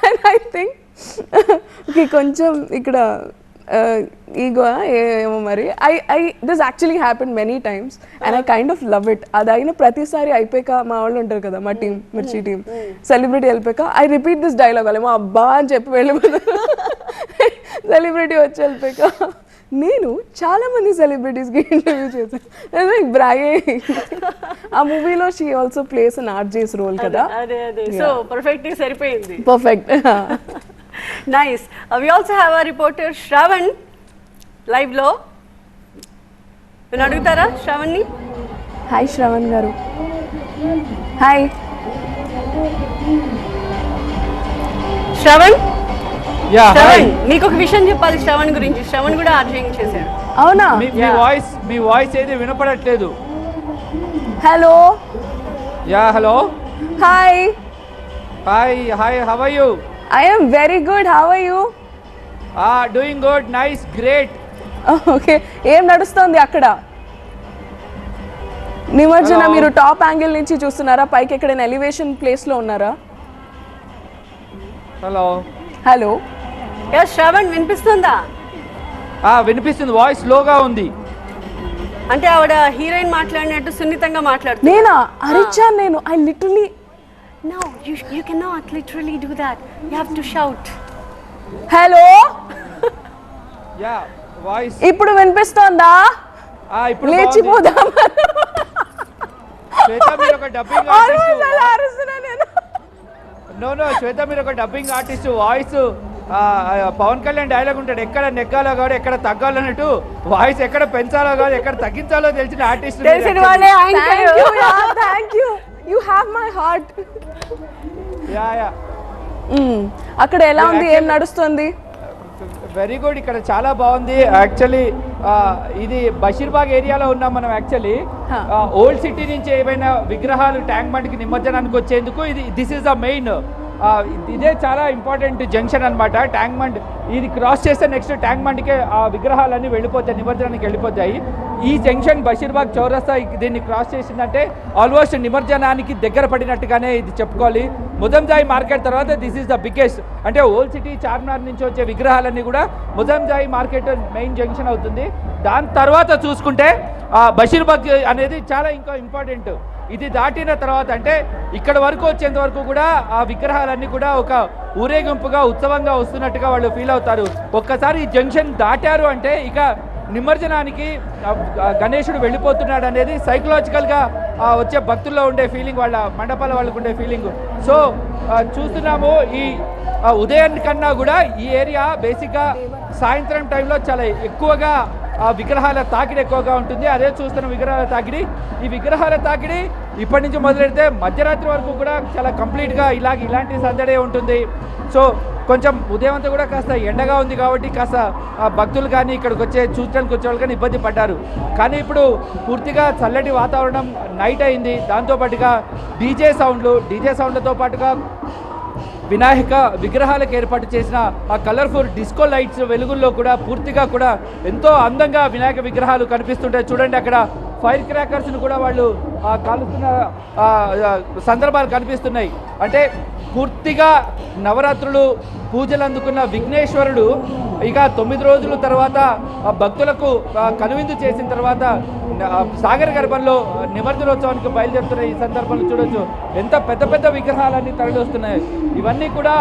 అండ్ ఐ థింక్ కొంచెం ఇక్కడ ఈగో ఏమో మరి. I this actually happen many times and I kind of love it. అది అయిన ప్రతిసారి అయిపోయాక మా వాళ్ళు ఉంటారు కదా, మా టీం, మిర్చి టీం, సెలబ్రిటీ వెళ్ళిపోయాక ఐ రిపీట్ దిస్ డైలాగ్. వాళ్ళేమో అబ్బా అని చెప్పి వెళ్ళిపోతారు. సెలబ్రిటీ వచ్చి వెళ్ళిపోయాక, నేను చాలా మంది సెలబ్రిటీస్కి ఇంటర్వ్యూ చేశాను, బ్రాగే. ఆ మూవీలో she also plays an RJ's role కదా. సో పర్ఫెక్ట్గా సరిపోయింది. Perfect. Nice. We also have a reporter Shravan లైవ్లో. నేను అడుగుతారా శ్రవణ్ని? హాయ్ శ్రవణ్ గారు. హాయ్ శ్రవణ్. యా, శ్రవణ్, మీకు ఒక విషయం చెప్పాలి శ్రవణ్ గురించి. శ్రవణ్ కూడా ఆర్జేయింగ్ చేశాడు. అవునా? మీ వాయిస్ ఏది వినపడట్లేదు. Hello. Yeah, hello. Hi. Hi, how are you? I am very good. How are you? Doing good. Nice, great. Okay. ఏం నడుస్తుంది అక్కడ? నిమజ్జన మీరు టాప్ యాంగిల్ నుంచి చూస్తున్నారా? పైకి ఎక్కడైనా ఎలివేషన్ ప్లేస్ లో ఉన్నారా? హలో. శ్రవణ్ వినిపిస్తుందా? వినిపిస్తుంది. వాయిస్ లోగా ఉంది. అంటే ఆవిడ హీరోయిన్ మాట్లాడినట్టు సున్నితంగా మాట్లాడుతుంది. నేనా అరిచాను? నేను I literally No, you cannot literally do that. You have to shout. Hello? Yeah, voice. ఇప్పుడు వినిపిస్తోందా? ఇప్పుడు లేచిపోదాం. శ్వేత మీరు ఒక డబ్బింగ్ ఆర్టిస్ట్. నో శ్వేత మీరు ఒక dubbing artist. Voice Pawan Kalyan dialogue ఉంటాడు, ఎక్కడ నెగ్గాలో కాదు ఎక్కడ తగ్గాలో అన్నట్టు వాయిస్ ఎక్కడ పెంచాలో కాదు ఎక్కడ తగ్గించాలో తెలిసిన artist. Thank you. You have my heart. Yeah. అక్కడ ఎలా ఉంది? ఏం నడుస్తుంది? Very good. ఇక్కడ చాలా బాగుంది యాక్చువల్లీ. ఇది బషీర్బాగ్ ఏరియాలో ఉన్నాం మనం. యాక్చువల్లీ ఓల్డ్ సిటీ నుంచి ఏమైనా విగ్రహాలు ట్యాంక్ బండ్కి నిమజ్జనానికి వచ్చేందుకు దిస్ ఈస్ ద మెయిన్. ఇదే చాలా ఇంపార్టెంట్ జంక్షన్ అనమాట. ట్యాంక్ బండ్ ఇది క్రాస్ చేస్తే నెక్స్ట్ ట్యాంక్ బండ్కే ఆ విగ్రహాలన్నీ వెళ్ళిపోతాయి, నిమజ్జనానికి వెళ్ళిపోతాయి. ఈ జంక్షన్ బషీర్బాగ్ చౌరస్తా దీన్ని క్రాస్ చేసిందంటే ఆల్మోస్ట్ నిమజ్జనానికి దగ్గర పడినట్టుగానే ఇది చెప్పుకోవాలి. ముజంజాయి మార్కెట్ తర్వాత దిస్ ఈస్ ద బిగ్గెస్ట్. అంటే ఓల్డ్ సిటీ చార్మినార్ నుంచి వచ్చే విగ్రహాలన్నీ కూడా ముజంజాయి మార్కెట్ మెయిన్ జంక్షన్ అవుతుంది. దాని తర్వాత చూసుకుంటే బషీర్బాగ్ అనేది చాలా ఇంకా ఇంపార్టెంట్. ఇది దాటిన తర్వాత అంటే ఇక్కడ వరకు వచ్చేంత వరకు కూడా ఆ విగ్రహాలన్నీ కూడా ఒక ఊరేగింపుగా ఉత్సవంగా వస్తున్నట్టుగా వాళ్ళు ఫీల్ అవుతారు. ఒక్కసారి ఈ జంక్షన్ దాటారు అంటే ఇక నిమజ్జనానికి గణేశుడు వెళ్ళిపోతున్నాడు అనేది సైకలాజికల్గా వచ్చే భక్తుల్లో ఉండే ఫీలింగ్, వాళ్ళ మండపాల వాళ్ళకు ఉండే ఫీలింగ్. సో చూస్తున్నాము ఈ ఉదయం కన్నా కూడా ఈ ఏరియా బేసిక్గా సాయంత్రం టైంలో చాలా ఎక్కువగా విగ్రహాల తాకిడి ఎక్కువగా ఉంటుంది. అదే చూస్తున్న విగ్రహాల తాకిడి. ఈ విగ్రహాల తాకిడి ఇప్పటి నుంచి మొదలెడితే మధ్యరాత్రి వరకు కూడా చాలా కంప్లీట్గా ఇలాంటి సందడే ఉంటుంది. సో కొంచెం ఉదయం అంతా కూడా కాస్త ఎండగా ఉంది కాబట్టి కాస్త భక్తులు కానీ ఇక్కడికి చూడడానికి వచ్చే వాళ్ళు కానీ ఇబ్బంది పడ్డారు. కానీ ఇప్పుడు పూర్తిగా చల్లటి వాతావరణం నైట్ అయింది. దాంతోపాటుగా డీజే సౌండ్లతో పాటుగా వినాయక విగ్రహాలకు ఏర్పాటు చేసిన ఆ కలర్ఫుల్ డిస్కో లైట్స్ వెలుగుల్లో కూడా పూర్తిగా కూడా ఎంతో అందంగా వినాయక విగ్రహాలు కనిపిస్తుంటాయి. చూడండి, అక్కడ ఫైర్ క్రాకర్స్ను కూడా వాళ్ళు కాలుస్తున్న సందర్భాలు కనిపిస్తున్నాయి. అంటే పూర్తిగా నవరాత్రులు పూజలు అందుకున్న విఘ్నేశ్వరుడు ఇక 9 రోజుల తర్వాత భక్తులకు కనువిందు చేసిన తర్వాత సాగర గర్భంలో నిమజ్జనోత్సవానికి బయలుదేరుతున్న ఈ సందర్భంలో చూడొచ్చు ఎంత పెద్ద పెద్ద విగ్రహాలన్నీ తరలి వస్తున్నాయి. ఇవన్నీ కూడా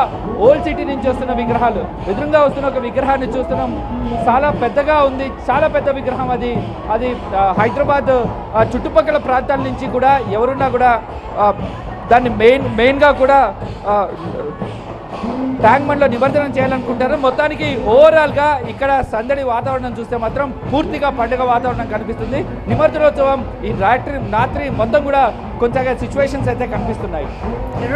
ఓల్డ్ సిటీ నుంచి వస్తున్న విగ్రహాలు. ఎదురుగా వస్తున్న ఒక విగ్రహాన్ని చూస్తున్నాం, చాలా పెద్దగా ఉంది, చాలా పెద్ద విగ్రహం. అది హైదరాబాద్ చుట్టుపక్కల ప్రాంతాల నుంచి కూడా ఎవరున్నా కూడా దాన్ని మెయిన్గా కూడా ట్యాంక్ బండ్లో నిమజ్జనం చేయాలనుకుంటారు. మొత్తానికి ఓవరాల్గా ఇక్కడ సందడి వాతావరణం చూస్తే మాత్రం పూర్తిగా పండుగ వాతావరణం కనిపిస్తుంది. నిమజ్జనోత్సవం ఈ రాత్రి మొత్తం కూడా కొంచెం సిచ్యువేషన్స్ అయితే కనిపిస్తున్నాయి.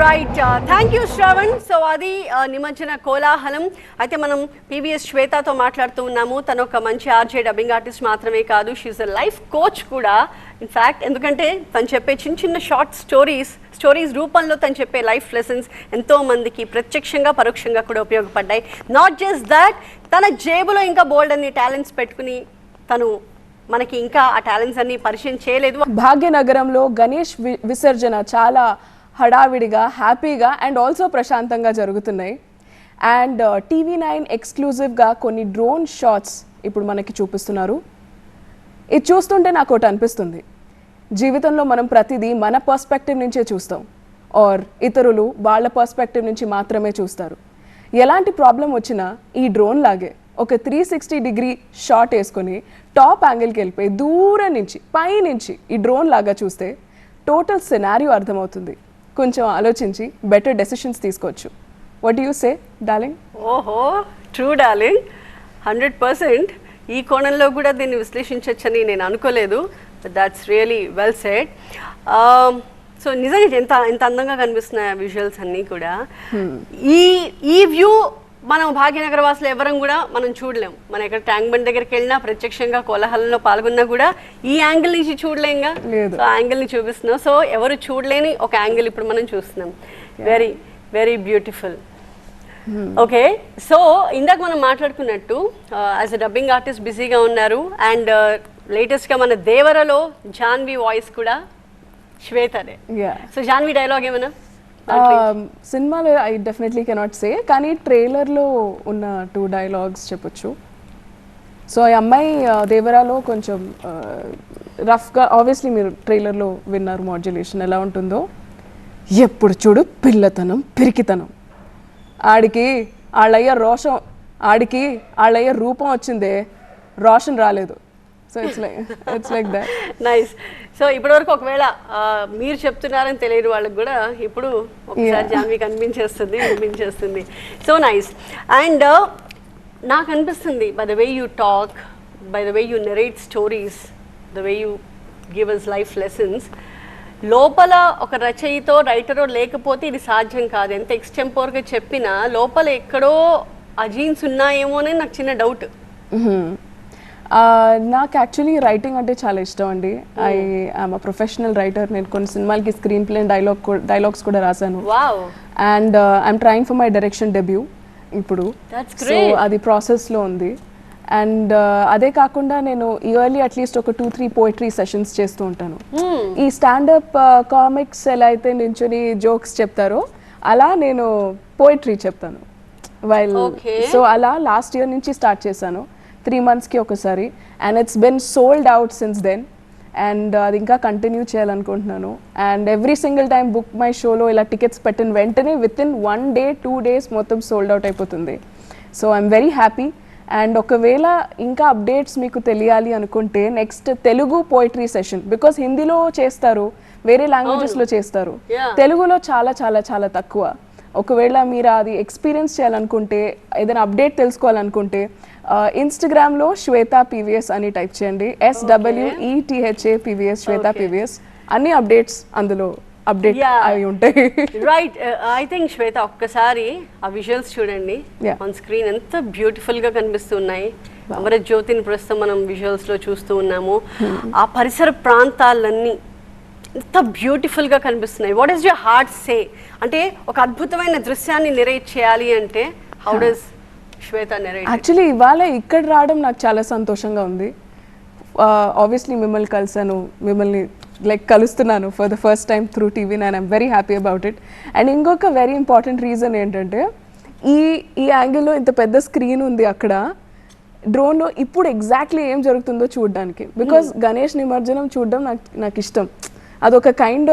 Right, thank you Shravan. So అది నిమజ్జన కోలాహలం. అయితే మనం పీవీఎస్ శ్వేతతో మాట్లాడుతూ ఉన్నాము. తను ఒక మంచి ఆర్జే డబ్బింగ్ ఆర్టిస్ట్ మాత్రమే కాదు, షీఈ్ అ లైఫ్ కోచ్ కూడా ఇన్ఫ్యాక్ట్. ఎందుకంటే తను చెప్పే చిన్న షార్ట్ స్టోరీస్ రూపంలో తను చెప్పే లైఫ్ లెసన్స్ ఎంతో మందికి ప్రత్యక్షంగా పరోక్షంగా కూడా ఉపయోగపడ్డాయి. నాట్ జస్ట్ దాట్, తన జేబులో ఇంకా బోల్డ్ అన్ని టాలెంట్స్ పెట్టుకుని తను మనకి ఇంకా ఆ టాలెంట్స్ అన్ని పరిచయం చేయలేదు. భాగ్యనగరంలో గణేష్ విసర్జన చాలా హడావిడిగా, హ్యాపీగా అండ్ ఆల్సో ప్రశాంతంగా జరుగుతున్నాయి. అండ్ TV9 ఎక్స్క్లూజివ్గా కొన్ని డ్రోన్ షాట్స్ ఇప్పుడు మనకి చూపిస్తున్నారు. ఇది చూస్తుంటే నాకు ఒకటి అనిపిస్తుంది, జీవితంలో మనం ప్రతిదీ మన పర్స్పెక్టివ్ నుంచే చూస్తాం, ఆర్ ఇతరులు వాళ్ళ పర్స్పెక్టివ్ నుంచి మాత్రమే చూస్తారు. ఎలాంటి ప్రాబ్లం వచ్చినా ఈ డ్రోన్ లాగే ఒక 360 డిగ్రీ షాట్ వేసుకొని టాప్ యాంగిల్కి వెళ్ళిపోయి దూరం నుంచి పైనుంచి ఈ డ్రోన్ లాగా చూస్తే టోటల్ సినారియో అర్థమవుతుంది. కొంచెం ఆలోచించి బెటర్ డెసిషన్స్ తీసుకోవచ్చు. What you say darling? ఓహో, ట్రూ డార్లింగ్, 100%. ఈ కోణంలో కూడా దీన్ని విశ్లేషించవచ్చని నేను అనుకోలేదు. That's really well said. So నిజంగా ఎంత అందంగా కనిపిస్తున్నాయి విజువల్స్ అన్నీ కూడా. ఈ వ్యూ మనం భాగ్యనగర వాసులు ఎవరం కూడా మనం చూడలేం. మనం ఎక్కడ ట్యాంక్ బండ్ దగ్గరికి వెళ్ళినా, ప్రత్యక్షంగా కోలాహలంలో పాల్గొన్నా కూడా ఈ యాంగిల్ నుంచి చూడలేంగా. సో యాంగిల్ ని చూపిస్తున్నాం. సో ఎవరు చూడలేని ఒక యాంగిల్ ఇప్పుడు మనం చూస్తున్నాం. Very very beautiful. Okay, so ఇందాక మనం మాట్లాడుకున్నట్టు యాజ్ అ డబ్బింగ్ ఆర్టిస్ట్ బిజీగా ఉన్నారు. అండ్ లేటెస్ట్గా మన దేవరలో జాన్వి వాయిస్ కూడా శ్వేతనే. సో జాన్వి డైలాగ్ ఏమైనా సినిమాలో ఐ డెఫినెట్లీ కెనాట్ సే, కానీ ట్రైలర్లో ఉన్న 2 డైలాగ్స్ చెప్పొచ్చు. సో ఈ అమ్మాయి దేవరాలో కొంచెం రఫ్గా, ఆబ్వియస్లీ మీరు ట్రైలర్లో విన్నారు మాడ్యులేషన్ ఎలా ఉంటుందో. ఎప్పుడు చూడు పిల్లతనం, పిరికితనం, ఆడికి ఆళ్ళయ్య రూపం వచ్చిందే, రోషన్ రాలేదు. So it's like that. Nice. So ఇప్పటివరకు ఒకవేళ మీరు చెప్తున్నారని తెలియని వాళ్ళకి కూడా ఇప్పుడు ఒకసారి జాన్వి వినిపించేస్తుంది. So nice. అండ్ నాకు అనిపిస్తుంది, by the way you talk, by the way you narrate stories, the way you give us life lessons, లోపల ఒక రైటరో లేకపోతే ఇది సాధ్యం కాదు. ఎంత ఎక్స్టెంపోర్గా చెప్పినా లోపల ఎక్కడో ఆ జీన్స్ ఉన్నాయేమో అని నాకు చిన్న డౌట్. నాకు యాక్చువల్లీ రైటింగ్ అంటే చాలా ఇష్టం అండి. I'm a professional writer. నేను కొన్ని సినిమాలకి స్క్రీన్ ప్లే డైలాగ్స్ కూడా రాశాను. And I'm trying for my direction debut ఇప్పుడు. సో అది ప్రాసెస్లో ఉంది. అండ్ అదే కాకుండా నేను ఇయర్లీ అట్లీస్ట్ ఒక 2-3 పోయిటరీ సెషన్స్ చేస్తూ ఉంటాను. ఈ స్టాండప్ కామిక్స్ ఎలా అయితే నించుని జోక్స్ చెప్తారో అలా నేను పోయిటరీ చెప్తాను. సో అలా లాస్ట్ ఇయర్ నుంచి స్టార్ట్ చేశాను, 3 monthsకి ఒకసారి. And it's been sold out since then. And అది ఇంకా కంటిన్యూ చేయాలనుకుంటున్నాను. And every single time book my షోలో ఇలా టికెట్స్ పెట్టిన వెంటనే వితిన్ 1 day 2 days మొత్తం సోల్డ్ అవుట్ అయిపోతుంది. So I'm very happy. And ఒకవేళ ఇంకా అప్డేట్స్ మీకు తెలియాలి అనుకుంటే next Telugu poetry session, because హిందీలో చేస్తారు, వేరే లాంగ్వేజెస్లో చేస్తారు, తెలుగులో చాలా చాలా చాలా తక్కువ. ఒకవేళ మీరు అది ఎక్స్పీరియన్స్ చేయాలనుకుంటే, ఏదైనా అప్డేట్ తెలుసుకోవాలనుకుంటే ఇన్స్టాగ్రామ్లో శ్వేత పీవీఎస్ అని టైప్ చేయండి. SWETHA PVS శ్వేత పీవీఎస్. అన్ని అప్డేట్స్ అందులో అప్డేట్ అవి ఉంటాయి. రైట్, ఐ థింక్ శ్వేత ఒక్కసారి ఆ విజువల్స్ చూడండి ఆన్ స్క్రీన్, ఎంత బ్యూటిఫుల్ గా కనిపిస్తున్నాయి. అమరజ్యోతిని ప్రస్తుతం మనం విజువల్స్ లో చూస్తూ ఉన్నాము. ఆ పరిసర ప్రాంతాలన్నీ ఎంత బ్యూటిఫుల్ గా కనిపిస్తున్నాయి. వాట్ ఈస్ యువర్ హార్ట్ సే? అంటే ఒక అద్భుతమైన దృశ్యాన్ని నెరేట్ చేయాలి అంటే how does Shweta narrate? Actually ఇవాళ ఇక్కడ రావడం నాకు చాలా సంతోషంగా ఉంది. ఆబ్వియస్లీ మిమ్మల్ని కలిసాను, మిమ్మల్ని కలుస్తున్నాను for the first time through TV, and I'm very happy about it. And ఇంకొక వెరీ ఇంపార్టెంట్ రీజన్ ఏంటంటే ఈ యాంగిల్లో ఇంత పెద్ద స్క్రీన్ ఉంది అక్కడ డ్రోన్లో ఇప్పుడు ఎగ్జాక్ట్లీ ఏం జరుగుతుందో చూడడానికి. బికాస్ గణేష్ నిమజ్జనం చూడడం నాకు ఇష్టం. అదొక కైండ్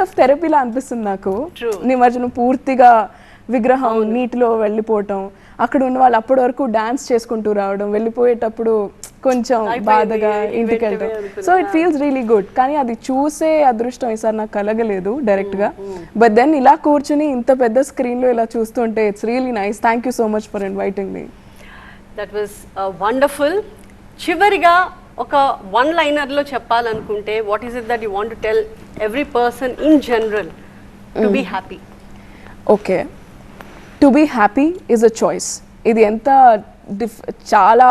ఆఫ్ థెరపీలా అనిపిస్తుంది నాకు. నిమజ్జనం పూర్తిగా విగ్రహం నీటిలో వెళ్ళిపోవటం, అక్కడ ఉన్న వాళ్ళు అప్పటి వరకు డాన్స్ చేసుకుంటూ రావడం, వెళ్ళిపోయేటప్పుడు కొంచెం బాధగా ఇంటికి వెళ్ళడం. So it feels really good. కానీ అది చూసే అదృష్టం ఈసారి నాకు కలగలేదు డైరెక్ట్గా. బట్ దెన్ ఇలా కూర్చుని ఇంత పెద్ద స్క్రీన్లో ఇలా చూస్తుంటే it's really nice. Thank you so much for inviting me. That was wonderful. చివరిగా ఒక వన్ లైనర్లో చెప్పాలనుకుంటే what is it that you want to tell every person in general to be happy? Okay, to be happy is a choice. ఇది ఎంత చాలా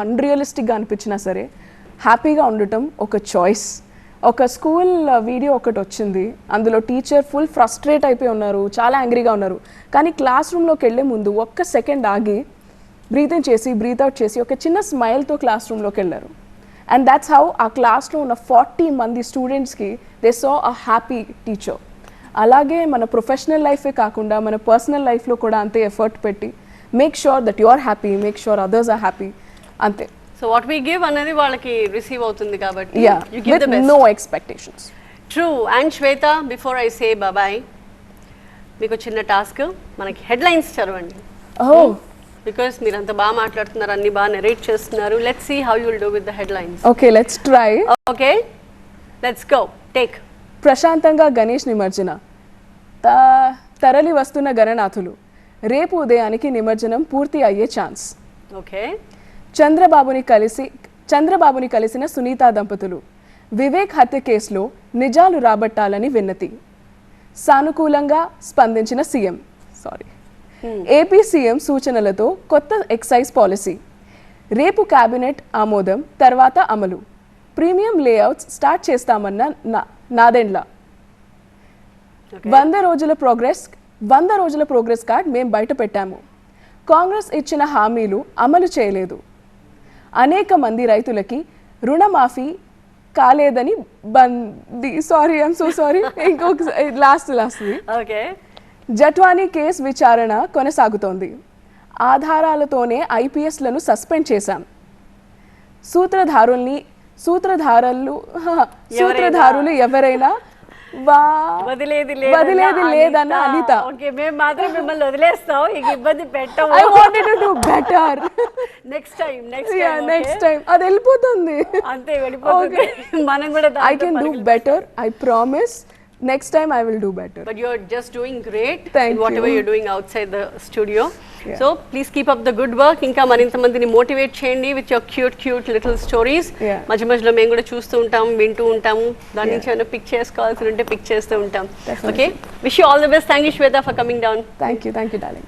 అన్రియలిస్టిక్గా అనిపించినా సరే హ్యాపీగా ఉండటం ఒక చాయిస్. ఒక స్కూల్ వీడియో ఒకటి వచ్చింది, అందులో టీచర్ ఫుల్ ఫ్రస్ట్రేట్ అయిపోయి ఉన్నారు, చాలా యాంగ్రీగా ఉన్నారు. కానీ క్లాస్ రూమ్లోకి వెళ్ళే ముందు ఒక్క సెకండ్ ఆగి బ్రీత్ ఇన్ చేసి బ్రీత్ అవుట్ చేసి ఒక చిన్న స్మైల్తో క్లాస్ రూమ్లోకి వెళ్ళారు. అండ్ దాట్స్ హౌ ఆ క్లాస్లో ఉన్న 40 మంది స్టూడెంట్స్కి they saw a happy teacher. అలాగే మన ప్రొఫెషనల్ లైఫే కాకుండా మన పర్సనల్ లైఫ్లో కూడా అంతే ఎఫర్ట్ పెట్టి make sure that you are happy, make sure others are happy, అంతే. సో వాట్ వి గివ్ అనేది వాళ్ళకి రిసీవ్ అవుతుంది కాబట్టి you give the best. No expectations. True. And Shweta, before I say bye bye, మీకు చిన్న task, మనకి headlines చదవండి. Because మీరు అంత బాగా మాట్లాడుతున్నారు, అన్ని బాగా నెరేట్ చేస్తున్నారు. Let's see how you will do with the headlines. Okay, let's try. Okay, let's go. Take. ప్రశాంతంగా గణేష్ నిమజ్జన. తరలి వస్తున్న గణనాథులు. రేపు ఉదయానికి నిమజ్జనం పూర్తి అయ్యే ఛాన్స్. ఓకే. చంద్రబాబుని కలిసిన సునీత దంపతులు. వివేక్ హత్య కేసులో నిజాలు రాబట్టాలని విన్నతి. సానుకూలంగా స్పందించిన సీఎం. ఏపీ సీఎం సూచనలతో కొత్త ఎక్సైజ్ పాలసీ. రేపు కేబినెట్ ఆమోదం, తర్వాత అమలు. ప్రీమియం లేఅవుట్స్ స్టార్ట్ చేస్తామన్న నాదెండ్ల. 100 రోజుల ప్రోగ్రెస్ కార్డ్ మేం బయట పెట్టాము. కాంగ్రెస్ ఇచ్చిన హామీలు అమలు చేయలేదు. అనేక మంది రైతులకి రుణమాఫీ కాలేదని ఐఎమ్ సో సారీ. ఇంకొక లాస్ట్ ఓకే. జట్వానీ కేసు విచారణ కొనసాగుతోంది. ఆధారాలతోనే ఐపీఎస్లను సస్పెండ్ చేశాం. సూత్రధారులు ఎవరైనా వదిలేది లేదన్న అనిత. ఓకే, మేము మాత్రం మిమ్మల్ని వదిలేస్తాం, ఇక ఇబ్బంది పెట్టము. I wanted to do better. Next time అది వెళ్ళిపోతుంది, అంతే వెళ్ళిపోతుంది. మనం కూడా I can do better, I promise. Next time I will do better. But you're just doing great Thank in whatever you. you're doing outside the studio. So please keep up the good work. ఇంకా మరింత మందిని motivate చేయండి with your cute little stories. మధ్య మధ్యలో మేము కూడా చూస్తూ ఉంటాం, వింటూ ఉంటాము. దాని నుంచి ఏమైనా పిక్ చేసుకోవాల్సి ఉంటే పిక్ చేస్తూ ఉంటాం. Okay, wish you all the best. Thank you Shweta for coming down. Thank you darling.